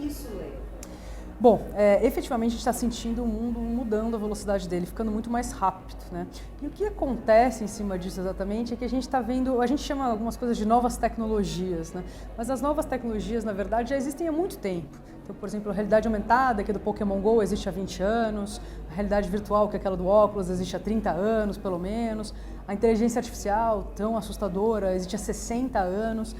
isso leva? Bom, efetivamente a gente está sentindo o mundo mudando a velocidade dele, ficando muito mais rápido, né? E o que acontece em cima disso exatamente é que a gente está vendo, a gente chama algumas coisas de novas tecnologias, né? Mas as novas tecnologias, na verdade, já existem há muito tempo. Então, por exemplo, a realidade aumentada, que é do Pokémon GO, existe há 20 anos, a realidade virtual, que é aquela do óculos, existe há 30 anos, pelo menos, a inteligência artificial, tão assustadora, existe há 60 anos.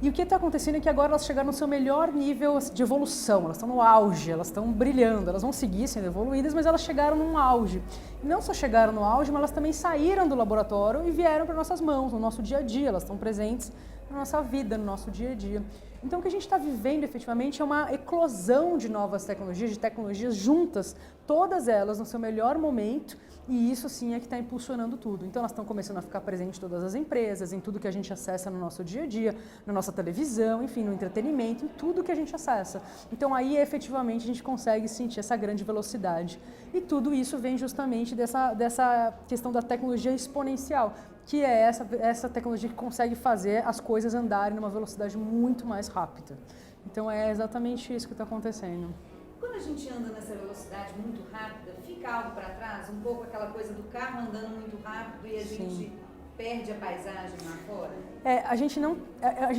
E o que está acontecendo é que agora elas chegaram no seu melhor nível de evolução, elas estão no auge, elas estão brilhando, elas vão seguir sendo evoluídas, mas elas chegaram num auge. E não só chegaram no auge, mas elas também saíram do laboratório e vieram para nossas mãos, no nosso dia a dia, elas estão presentes na nossa vida, no nosso dia a dia. Então o que a gente está vivendo efetivamente é uma eclosão de novas tecnologias, de tecnologias juntas, todas elas no seu melhor momento, e isso sim é que está impulsionando tudo. Então elas estão começando a ficar presentes em todas as empresas, em tudo que a gente acessa no nosso dia a dia, na nossa televisão, enfim, no entretenimento, em tudo que a gente acessa. Então aí efetivamente a gente consegue sentir essa grande velocidade. E tudo isso vem justamente dessa questão da tecnologia exponencial, que é essa tecnologia que consegue fazer as coisas andarem numa velocidade muito mais rápida. Então é exatamente isso que está acontecendo. Quando a gente anda nessa velocidade muito rápida, fica algo para trás? Um pouco aquela coisa do carro andando muito rápido e a gente perde a paisagem lá fora? A gente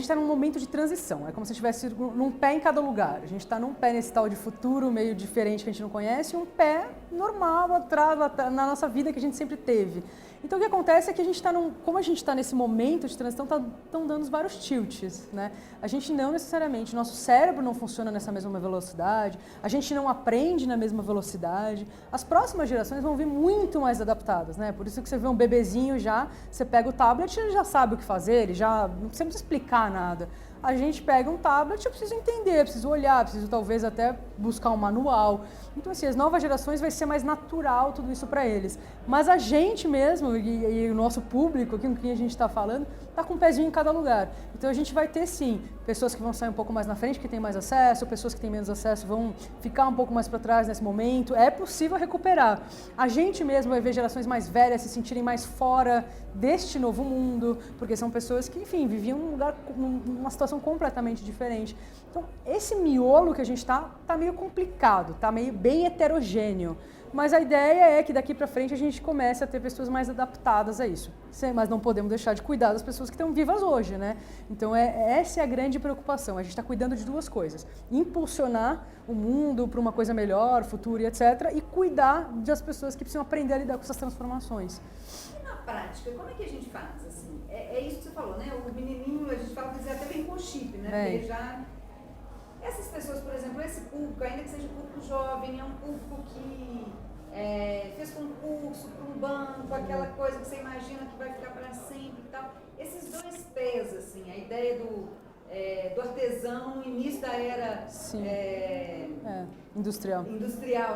está num momento de transição, é como se estivesse num pé em cada lugar. A gente está num pé nesse tal de futuro meio diferente que a gente não conhece e um pé normal atrás na nossa vida que a gente sempre teve. Então o que acontece é que a gente está como a gente está nesse momento de transição, estão dando vários tilts, né? A gente não necessariamente, nosso cérebro não funciona nessa mesma velocidade, a gente não aprende na mesma velocidade. As próximas gerações vão vir muito mais adaptadas, né? Por isso que você vê um bebezinho já, você pega o tablet, ele já sabe o que fazer, ele já não precisa explicar nada. A gente pega um tablet, eu preciso entender, preciso olhar, preciso talvez até buscar um manual. Então, assim, as novas gerações vai ser mais natural tudo isso para eles. Mas a gente mesmo, e o nosso público, aqui com quem a gente está falando, está com um pezinho em cada lugar. Então, a gente vai ter, sim, pessoas que vão sair um pouco mais na frente, que têm mais acesso, pessoas que têm menos acesso vão ficar um pouco mais para trás nesse momento. É possível recuperar. A gente mesmo vai ver gerações mais velhas se sentirem mais fora deste novo mundo, porque são pessoas que, enfim, viviam numa situação completamente diferente. Então, esse miolo que a gente está meio complicado, está meio bem heterogêneo. Mas a ideia é que daqui para frente a gente comece a ter pessoas mais adaptadas a isso. Mas não podemos deixar de cuidar das pessoas que estão vivas hoje, né? Então essa é a grande preocupação. A gente está cuidando de duas coisas: impulsionar o mundo para uma coisa melhor, futuro e etc. E cuidar das pessoas que precisam aprender a lidar com essas transformações. E na prática, como é que a gente faz? Assim, é isso que você falou, né? O menininho, a gente fala que até vem com chip, né? Porque ele já... Essas pessoas, por exemplo, esse público, ainda que seja um público jovem, é um público que fez concurso para um banco, aquela coisa que você imagina que vai ficar para sempre e tal. Esses dois P's, assim, a ideia do artesão no início da era industrial,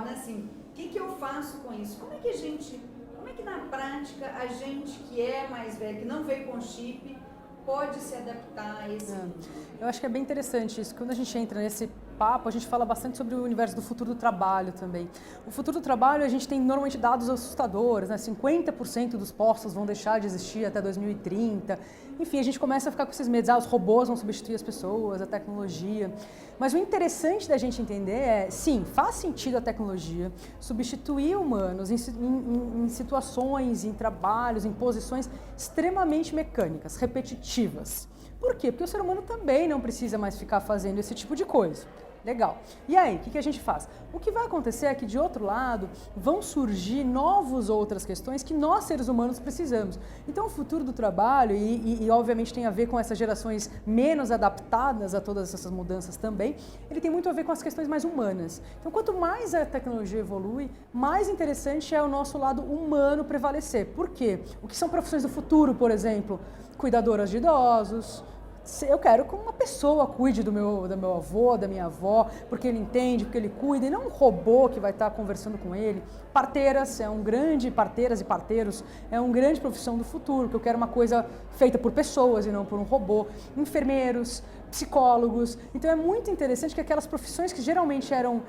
né? Assim, o que eu faço com isso? Como é que na prática a gente que é mais velho, que não veio com chip, pode se adaptar a esse mundo? Eu acho que é bem interessante isso. Quando a gente entra nesse papo, a gente fala bastante sobre o universo do futuro do trabalho também. O futuro do trabalho, a gente tem normalmente dados assustadores, né? 50% dos postos vão deixar de existir até 2030. Enfim, a gente começa a ficar com esses medos. Os robôs vão substituir as pessoas, a tecnologia. Mas o interessante da gente entender é, sim, faz sentido a tecnologia substituir humanos em situações, em trabalhos, em posições extremamente mecânicas, repetitivas. Por quê? Porque o ser humano também não precisa mais ficar fazendo esse tipo de coisa. Legal. E aí, o que a gente faz? O que vai acontecer é que, de outro lado, vão surgir outras questões que nós, seres humanos, precisamos. Então, o futuro do trabalho, e obviamente tem a ver com essas gerações menos adaptadas a todas essas mudanças também, ele tem muito a ver com as questões mais humanas. Então, quanto mais a tecnologia evolui, mais interessante é o nosso lado humano prevalecer. Por quê? O que são profissões do futuro, por exemplo? Cuidadoras de idosos. Eu quero que uma pessoa cuide do meu avô, da minha avó, porque ele entende, porque ele cuida, e não um robô que vai estar conversando com ele. Parteiras e parteiros, é uma grande profissão do futuro, que eu quero uma coisa feita por pessoas e não por um robô. Enfermeiros, psicólogos. Então é muito interessante que aquelas profissões que geralmente eram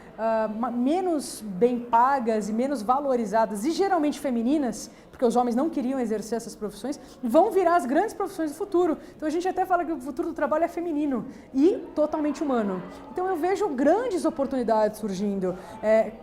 menos bem pagas e menos valorizadas e geralmente femininas, porque os homens não queriam exercer essas profissões, vão virar as grandes profissões do futuro. Então a gente até fala que o futuro do trabalho é feminino e totalmente humano. Então eu vejo grandes oportunidades surgindo.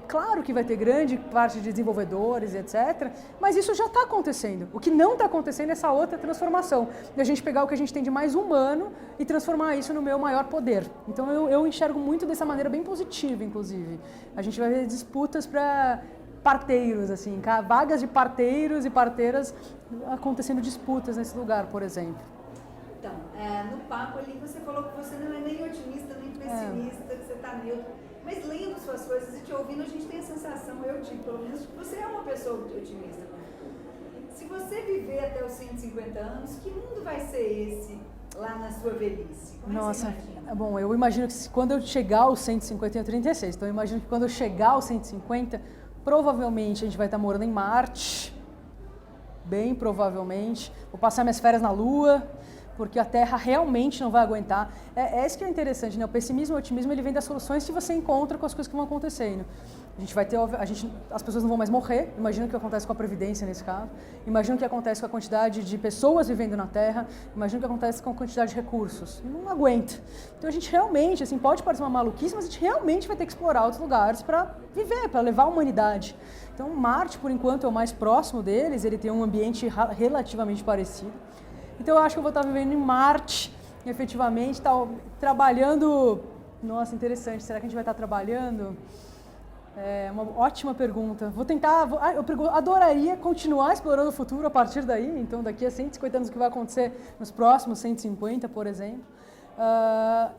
Claro que vai ter grande parte de desenvolvedores, etc., mas isso já está acontecendo. O que não está acontecendo é essa outra transformação, de a gente pegar o que a gente tem de mais humano e transformar isso no meu maior poder. Então eu enxergo muito dessa maneira bem positiva, inclusive. A gente vai ver disputas para parteiros, assim, vagas de parteiros e parteiras acontecendo disputas nesse lugar, por exemplo. Então, no papo ali você falou que você não é nem otimista nem pessimista, que você está neutro, mas lendo suas coisas e te ouvindo, a gente tem a sensação, eu tive pelo menos, que você é uma pessoa otimista. Se você viver até os 150 anos, que mundo vai ser esse lá na sua velhice? Como Nossa, você imagina? bom, eu imagino que quando eu chegar aos 150, eu tenho 36, então eu imagino que quando eu chegar aos 150, provavelmente a gente vai estar morando em Marte, bem provavelmente. Vou passar minhas férias na Lua, porque a Terra realmente não vai aguentar. É isso que é interessante, né? O pessimismo e o otimismo, ele vem das soluções que você encontra com as coisas que vão acontecendo. As pessoas não vão mais morrer, imagina o que acontece com a Previdência nesse caso, imagina o que acontece com a quantidade de pessoas vivendo na Terra, imagina o que acontece com a quantidade de recursos. Não aguenta. Então a gente realmente, assim, pode parecer uma maluquice, mas a gente realmente vai ter que explorar outros lugares para viver, para levar a humanidade. Então Marte, por enquanto, é o mais próximo deles, ele tem um ambiente relativamente parecido. Então eu acho que eu vou estar vivendo em Marte, efetivamente, trabalhando... Nossa, interessante, será que a gente vai estar trabalhando? É uma ótima pergunta. Vou tentar... Eu adoraria continuar explorando o futuro a partir daí, então daqui a 150 anos o que vai acontecer nos próximos 150, por exemplo.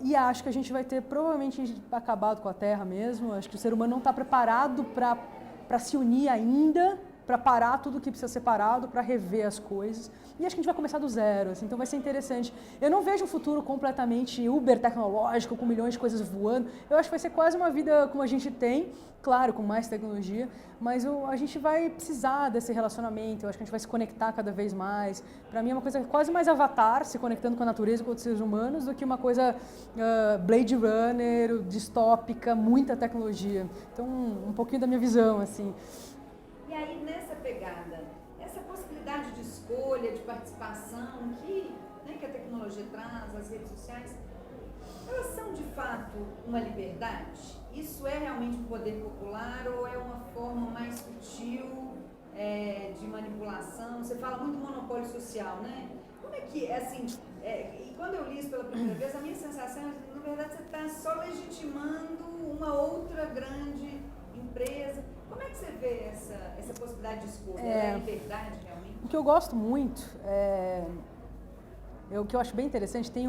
E acho que a gente vai ter provavelmente acabado com a Terra mesmo. Acho que o ser humano não está preparado para se unir ainda, para parar tudo que precisa ser parado, para rever as coisas. E acho que a gente vai começar do zero, assim, então vai ser interessante. Eu não vejo um futuro completamente uber tecnológico, com milhões de coisas voando. Eu acho que vai ser quase uma vida como a gente tem, claro, com mais tecnologia, mas a gente vai precisar desse relacionamento, eu acho que a gente vai se conectar cada vez mais. Para mim é uma coisa quase mais Avatar, se conectando com a natureza e com outros seres humanos, do que uma coisa Blade Runner, distópica, muita tecnologia. Então, um pouquinho da minha visão, assim. E aí, nessa pegada, essa possibilidade de escolha, de participação que a tecnologia traz, as redes sociais, elas são de fato uma liberdade? Isso é realmente um poder popular ou é uma forma mais sutil de manipulação? Você fala muito monopólio social, né? Como é que, assim, e quando eu li isso pela primeira vez, a minha sensação é que, na verdade, você está só legitimando uma outra grande empresa. Como é que você vê essa possibilidade de escolha? É liberdade, realmente? O que eu gosto muito, o que eu acho bem interessante, tem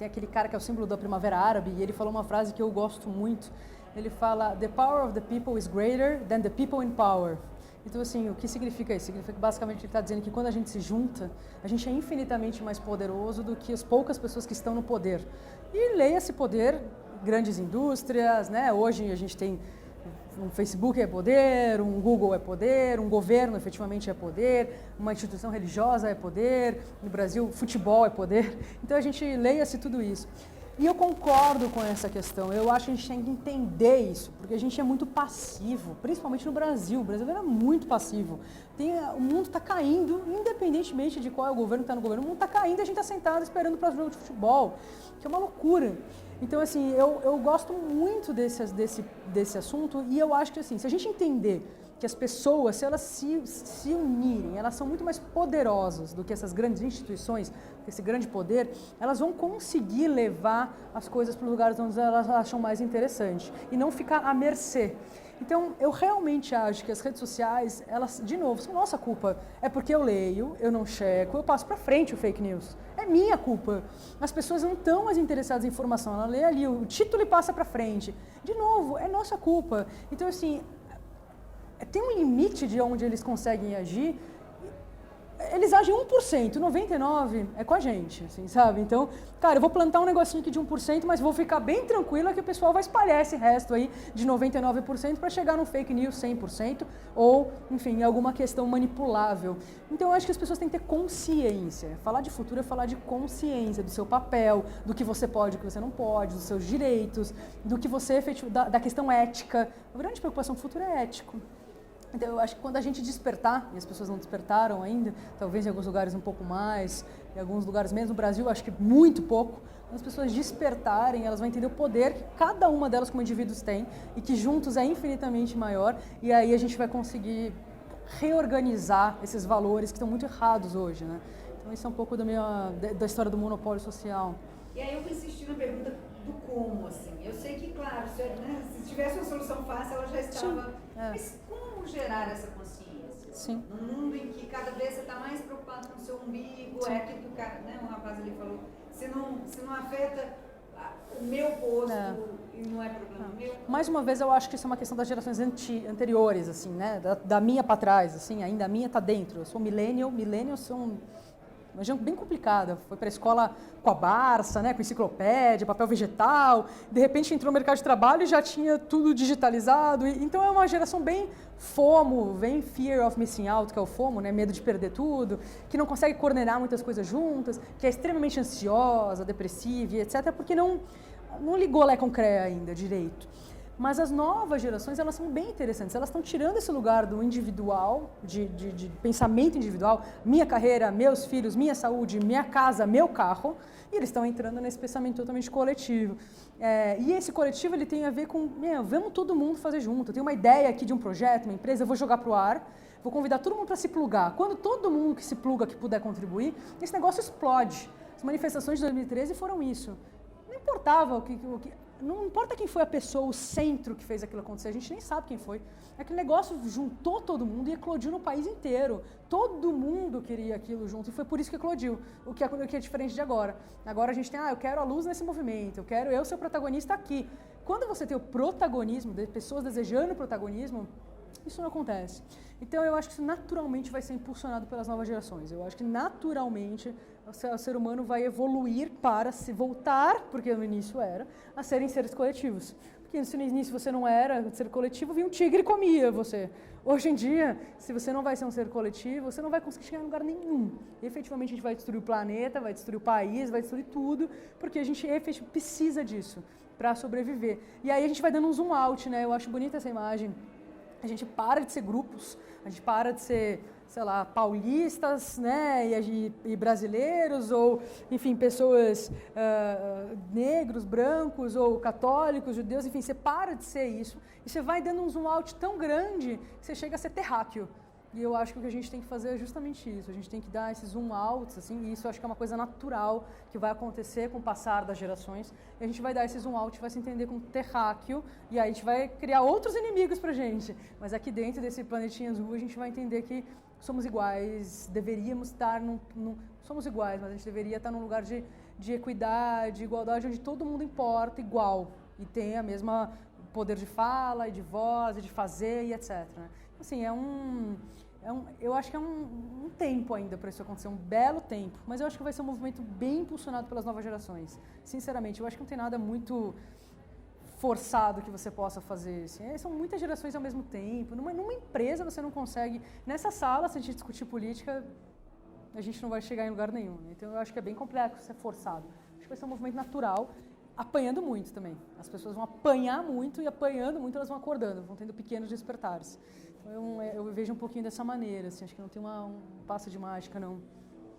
aquele cara que é o símbolo da Primavera Árabe, e ele falou uma frase que eu gosto muito. Ele fala, "The power of the people is greater than the people in power." Então, assim, o que significa isso? Significa que, basicamente, ele está dizendo que quando a gente se junta, a gente é infinitamente mais poderoso do que as poucas pessoas que estão no poder. E leia-se poder, grandes indústrias, né? Hoje a gente tem um Facebook é poder, um Google é poder, um governo efetivamente é poder, uma instituição religiosa é poder, no Brasil futebol é poder. Então a gente leia-se tudo isso. E eu concordo com essa questão, eu acho que a gente tem que entender isso, porque a gente é muito passivo, principalmente no Brasil. O brasileiro é muito passivo. O mundo está caindo, independentemente de qual é o governo que está no governo, o mundo está caindo e a gente está sentado esperando para o jogo de futebol, que é uma loucura. Então, assim, eu gosto muito desse assunto e eu acho que, assim, se a gente entender que as pessoas, se elas se unirem, elas são muito mais poderosas do que essas grandes instituições, esse grande poder, elas vão conseguir levar as coisas para os lugares onde elas acham mais interessante e não ficar à mercê. Então, eu realmente acho que as redes sociais, elas, de novo, são nossa culpa. É porque eu leio, eu não checo, eu passo para frente o fake news. É minha culpa. As pessoas não estão mais interessadas em informação, ela lê ali, o título e passa para frente. De novo, é nossa culpa. Então, assim, tem um limite de onde eles conseguem agir. eles agem 1%, 99% é com a gente, assim, sabe? Então, cara, eu vou plantar um negocinho aqui de 1%, mas vou ficar bem tranquila que o pessoal vai espalhar esse resto aí de 99% para chegar no fake news 100% ou, enfim, alguma questão manipulável. Então, eu acho que as pessoas têm que ter consciência. Falar de futuro é falar de consciência, do seu papel, do que você pode, do que você não pode, dos seus direitos, do que você da questão ética. A grande preocupação do futuro é ético. Então, eu acho que quando a gente despertar, e as pessoas não despertaram ainda, talvez em alguns lugares um pouco mais, em alguns lugares menos, no Brasil acho que muito pouco, quando as pessoas despertarem, elas vão entender o poder que cada uma delas como indivíduos tem e que juntos é infinitamente maior, e aí a gente vai conseguir reorganizar esses valores que estão muito errados hoje, né? Então, isso é um pouco da história do monopólio social. E aí eu vou insistir na pergunta do como, assim. Eu sei que, claro, se tivesse uma solução fácil, ela já estava... Mas como gerar essa consciência? Sim. Num mundo em que cada vez você está mais preocupado com o seu umbigo, é aquilo que o cara, né, um rapaz ali falou, se não afeta o meu posto e não é problema meu. Mais uma vez, eu acho que isso é uma questão das gerações anteriores, assim, né? Da minha para trás, assim, ainda a minha está dentro. Eu sou millennials são... Uma região bem complicada, foi para a escola com a Barça, né, com enciclopédia, papel vegetal, de repente entrou no mercado de trabalho e já tinha tudo digitalizado, então é uma geração bem FOMO, bem Fear of Missing Out, que é o FOMO, né, medo de perder tudo, que não consegue coordenar muitas coisas juntas, que é extremamente ansiosa, depressiva, etc., porque não ligou Lé com CREA ainda direito. Mas as novas gerações, elas são bem interessantes, elas estão tirando esse lugar do individual, de pensamento individual, minha carreira, meus filhos, minha saúde, minha casa, meu carro, e eles estão entrando nesse pensamento totalmente coletivo. E esse coletivo, ele tem a ver com, vamos todo mundo fazer junto, eu tenho uma ideia aqui de um projeto, uma empresa, eu vou jogar para o ar, vou convidar todo mundo para se plugar. Quando todo mundo que se pluga, que puder contribuir, esse negócio explode. As manifestações de 2013 foram isso. Não importava não importa quem foi a pessoa, o centro que fez aquilo acontecer, a gente nem sabe quem foi. Aquele negócio juntou todo mundo e eclodiu no país inteiro. Todo mundo queria aquilo junto e foi por isso que eclodiu, o que é diferente de agora. Agora a gente tem, eu quero a luz nesse movimento, eu quero eu ser o protagonista aqui. Quando você tem o protagonismo, de pessoas desejando o protagonismo, isso não acontece. Então eu acho que isso naturalmente vai ser impulsionado pelas novas gerações. Eu acho que naturalmente o ser humano vai evoluir para se voltar, porque no início era, a serem seres coletivos. Porque se no início você não era ser coletivo, vinha um tigre e comia você. Hoje em dia, se você não vai ser um ser coletivo, você não vai conseguir chegar em lugar nenhum. E, efetivamente a gente vai destruir o planeta, vai destruir o país, vai destruir tudo, porque a gente efetivamente precisa disso para sobreviver. E aí a gente vai dando um zoom out, né? Eu acho bonita essa imagem. A gente para de ser grupos, a gente para de ser, sei lá, paulistas, né, e brasileiros, ou, enfim, pessoas negros, brancos, ou católicos, judeus, enfim, você para de ser isso, e você vai dando um zoom out tão grande que você chega a ser terráqueo. E eu acho que o que a gente tem que fazer é justamente isso, a gente tem que dar esses zoom outs, assim, e isso eu acho que é uma coisa natural que vai acontecer com o passar das gerações, e a gente vai dar esse zoom out, vai se entender como terráqueo, e aí a gente vai criar outros inimigos pra gente, mas aqui dentro desse planetinha azul a gente vai entender que somos iguais, deveríamos estar somos iguais, mas a gente deveria estar num lugar de equidade, de igualdade, onde todo mundo importa igual, e tem a mesma poder de fala, e de voz, e de fazer, e etc. Né? Assim, eu acho que é um tempo ainda para isso acontecer, um belo tempo, mas eu acho que vai ser um movimento bem impulsionado pelas novas gerações. Sinceramente, eu acho que não tem nada muito forçado que você possa fazer. Assim. São muitas gerações ao mesmo tempo. Numa empresa você não consegue... Nessa sala, se a gente discutir política, a gente não vai chegar em lugar nenhum. Então eu acho que é bem complexo ser forçado. Acho que vai ser um movimento natural, apanhando muito também. As pessoas vão apanhar muito e apanhando muito elas vão acordando, vão tendo pequenos despertares. Eu vejo um pouquinho dessa maneira, assim, acho que não tem um passo de mágica, não.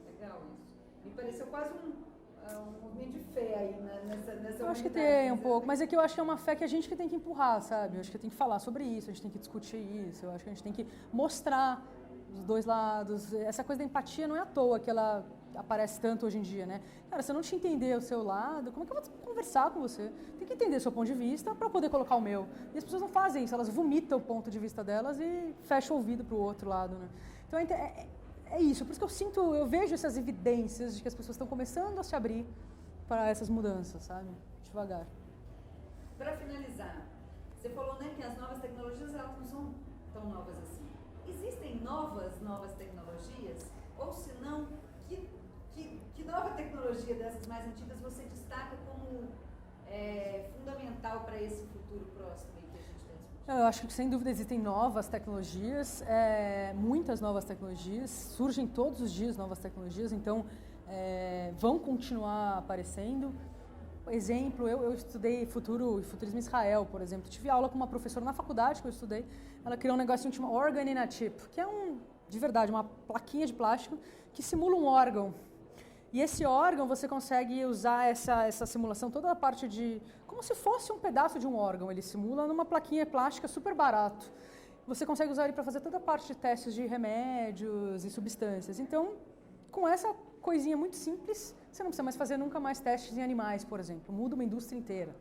Legal isso. Me pareceu quase um movimento de fé aí nessa eu acho que tem um pouco, mas é que eu acho que é uma fé que a gente que tem que empurrar, sabe? Eu acho que tem que falar sobre isso, a gente tem que discutir isso, eu acho que a gente tem que mostrar os dois lados. Essa coisa da empatia não é à toa que ela aparece tanto hoje em dia, né? Cara, se eu não te entender o seu lado, como é que eu vou conversar com você? Tem que entender o seu ponto de vista para poder colocar o meu. E as pessoas não fazem isso, elas vomitam o ponto de vista delas e fecham o ouvido para o outro lado, né? Então é isso, por isso que eu vejo essas evidências de que as pessoas estão começando a se abrir para essas mudanças, sabe? Devagar. Para finalizar, você falou, né, que as novas tecnologias elas não são tão novas assim. Existem novas tecnologias Ou se não, que nova tecnologia dessas mais antigas você destaca como fundamental para esse futuro próximo aí que a gente está discutindo? Eu acho que sem dúvida existem novas tecnologias, muitas novas tecnologias, surgem todos os dias novas tecnologias, então vão continuar aparecendo. Exemplo, eu estudei futuro e futurismo em Israel, por exemplo. Tive aula com uma professora na faculdade que eu estudei. Ela criou um negocinho que chama Organ in a Chip, que é de verdade, uma plaquinha de plástico que simula um órgão. E esse órgão você consegue usar essa simulação, toda a parte como se fosse um pedaço de um órgão. Ele simula numa plaquinha plástica super barato. Você consegue usar ele para fazer toda a parte de testes de remédios e substâncias. Então, com essa coisinha muito simples, você não precisa mais fazer nunca mais testes em animais, por exemplo. Muda uma indústria inteira.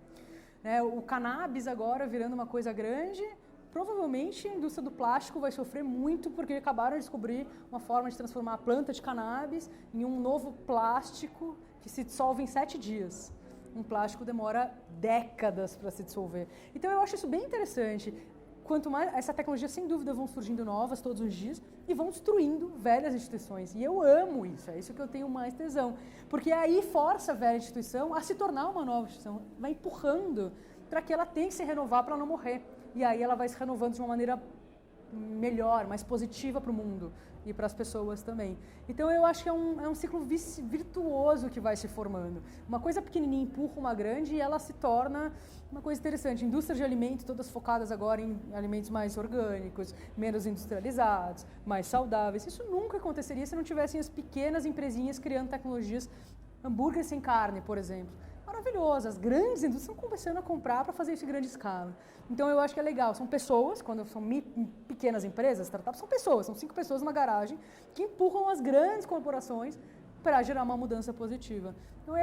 O cannabis agora virando uma coisa grande, provavelmente a indústria do plástico vai sofrer muito porque acabaram de descobrir uma forma de transformar a planta de cannabis em um novo plástico que se dissolve em 7 dias. Um plástico demora décadas para se dissolver. Então eu acho isso bem interessante. Quanto mais essa tecnologia, sem dúvida, vão surgindo novas todos os dias e vão destruindo velhas instituições. E eu amo isso, é isso que eu tenho mais tesão. Porque aí força a velha instituição a se tornar uma nova instituição, vai empurrando para que ela tenha que se renovar para não morrer. E aí ela vai se renovando de uma maneira melhor, mais positiva para o mundo e para as pessoas também. Então eu acho que é um ciclo virtuoso que vai se formando. Uma coisa pequenininha empurra uma grande e ela se torna uma coisa interessante. Indústrias de alimentos todas focadas agora em alimentos mais orgânicos, menos industrializados, mais saudáveis. Isso nunca aconteceria se não tivessem as pequenas empresinhas criando tecnologias, hambúrguer sem carne, por exemplo. Maravilhoso, as grandes indústrias estão começando a comprar para fazer isso em grande escala. Então eu acho que é legal, são pessoas, quando são pequenas empresas, startups, são pessoas, são 5 pessoas numa garagem que empurram as grandes corporações para gerar uma mudança positiva. Então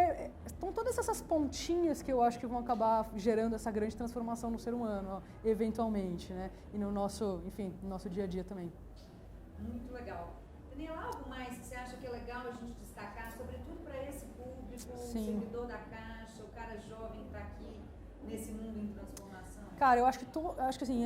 estão todas essas pontinhas que eu acho que vão acabar gerando essa grande transformação no ser humano, ó, eventualmente, né? E no nosso, enfim, no nosso dia a dia também. Muito legal. Daniela, algo mais que você acha que é legal a gente destacar, sobretudo para esse público, Sim. O servidor da Caixa, o cara jovem que está aqui nesse mundo em transformação? Cara, eu acho que assim,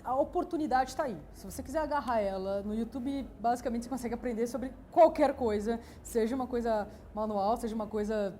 a oportunidade está aí. Se você quiser agarrar ela, no YouTube, basicamente você consegue aprender sobre qualquer coisa, seja uma coisa manual, seja uma coisa,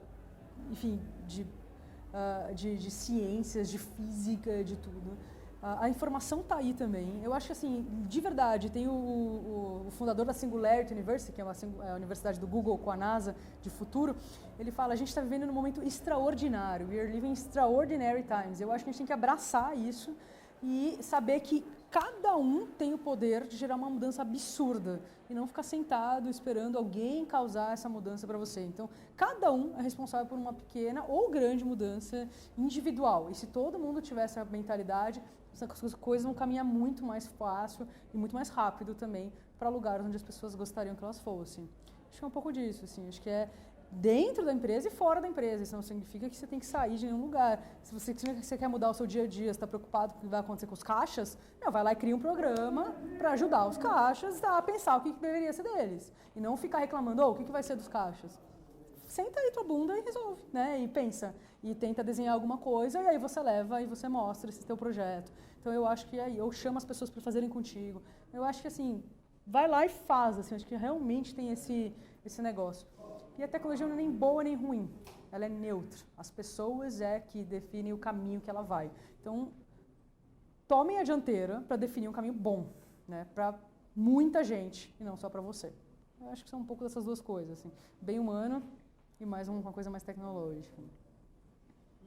enfim, de ciências, de física, de tudo. A informação está aí também. Eu acho que, assim, de verdade, tem o fundador da Singularity University, que é a universidade do Google com a NASA de futuro, ele fala, a gente está vivendo num momento extraordinário, we are living extraordinary times. Eu acho que a gente tem que abraçar isso e saber que cada um tem o poder de gerar uma mudança absurda e não ficar sentado esperando alguém causar essa mudança para você. Então, cada um é responsável por uma pequena ou grande mudança individual. E se todo mundo tiver essa mentalidade, as coisas vão caminhar muito mais fácil e muito mais rápido também para lugares onde as pessoas gostariam que elas fossem. Acho que é um pouco disso, assim. Acho que é dentro da empresa e fora da empresa. Isso não significa que você tem que sair de nenhum lugar. Se você quer mudar o seu dia a dia, você está preocupado com o que vai acontecer com os caixas, vai lá e cria um programa para ajudar os caixas a pensar o que deveria ser deles. E não ficar reclamando, o que vai ser dos caixas? Senta aí tua bunda e resolve, né? E pensa, e tenta desenhar alguma coisa, e aí você leva e você mostra esse teu projeto. Então eu acho que aí, eu chamo as pessoas para fazerem contigo. Eu acho que assim, vai lá e faz, assim, acho que realmente tem esse negócio. E a tecnologia não é nem boa nem ruim, ela é neutra. As pessoas que definem o caminho que ela vai. Então, tomem a dianteira para definir um caminho bom, né? Para muita gente e não só para você. Eu acho que são um pouco dessas duas coisas, assim, bem humano e mais uma coisa mais tecnológica.